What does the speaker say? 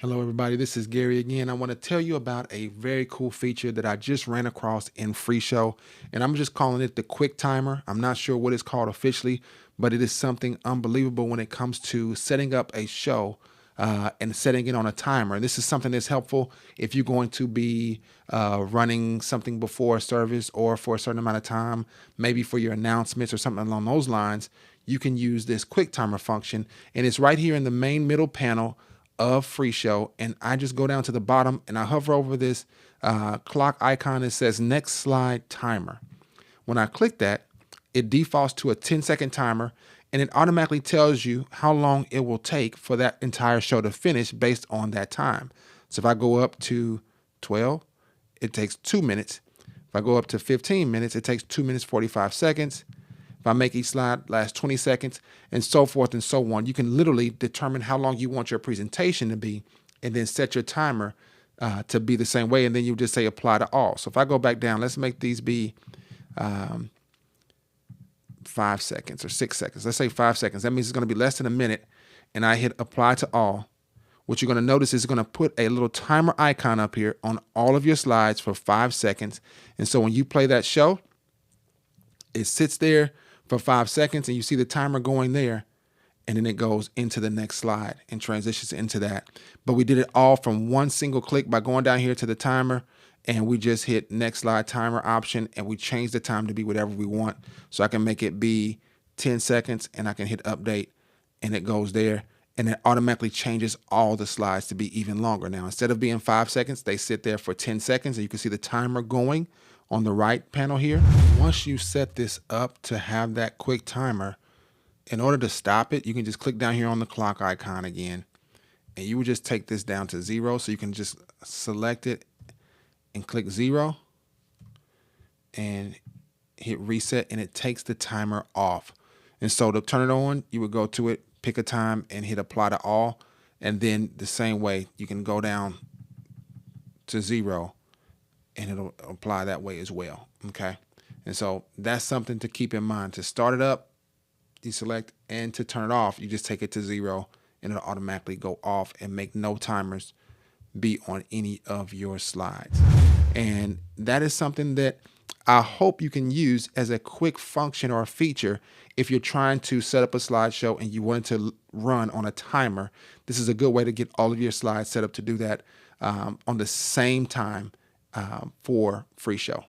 Hello everybody, this is Gary again. I want to tell you about a very cool feature that I just ran across in FreeShow, and I'm just calling it the quick timer. I'm not sure what it's called officially, but it is something unbelievable when it comes to setting up a show and setting it on a timer. And this is something that's helpful if you're going to be running something before a service or for a certain amount of time, maybe for your announcements or something along those lines. You can use this quick timer function, and it's right here in the main middle panel of FreeShow, and I just go down to the bottom and I hover over this clock icon that says next slide timer. When I click that, it defaults to a 10-second timer, and it automatically tells you how long it will take for that entire show to finish based on that time. So if I go up to 12, it takes 2 minutes. If I go up to 15 minutes, it takes 2 minutes 45 seconds. If I make each slide last 20 seconds, and so forth and so on. You can literally determine how long you want your presentation to be and then set your timer to be the same way. And then you just say apply to all. So if I go back down, let's make these be 5 seconds or 6 seconds. Let's say 5 seconds. That means it's going to be less than a minute. And I hit apply to all. What you're going to notice is it's going to put a little timer icon up here on all of your slides for 5 seconds. And so when you play that show, it sits there for 5 seconds and you see the timer going there, and then it goes into the next slide and transitions into that. But we did it all from one single click by going down here to the timer, and we just hit next slide timer option, and we change the time to be whatever we want. So I can make it be 10 seconds and I can hit update and it goes there, and it automatically changes all the slides to be even longer. Now, instead of being 5 seconds, they sit there for 10 seconds and you can see the timer going on the right panel here. Once you set this up to have that quick timer, in order to stop it, you can just click down here on the clock icon again, and you would just take this down to 0. So you can just select it and click 0 and hit reset, and it takes the timer off. And so to turn it on, you would go to it, pick a time and hit apply to all. And then the same way, you can go down to 0 and it'll apply that way as well. Okay. And so that's something to keep in mind. To start it up, you select, and to turn it off, you just take it to 0 and it'll automatically go off and make no timers be on any of your slides. And that is something that I hope you can use as a quick function or a feature if you're trying to set up a slideshow and you want it to run on a timer. This is a good way to get all of your slides set up to do that on the same time for FreeShow.